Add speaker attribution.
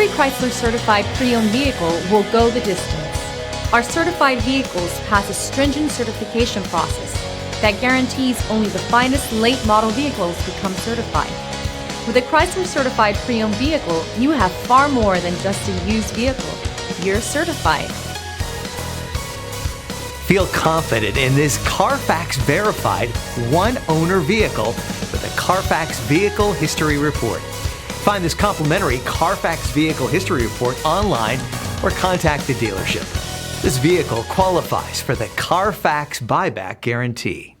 Speaker 1: every Chrysler certified pre-owned vehicle will go the distance. Our certified vehicles pass a stringent certification process that guarantees only the finest late model vehicles become certified. With a Chrysler certified pre-owned vehicle, you have far more than just a used vehicle. You're certified.
Speaker 2: Feel confident in this Carfax verified one-owner vehicle with a Carfax Vehicle History Report. Find this complimentary Carfax Vehicle History Report online or contact the dealership. This vehicle qualifies for the Carfax Buyback Guarantee.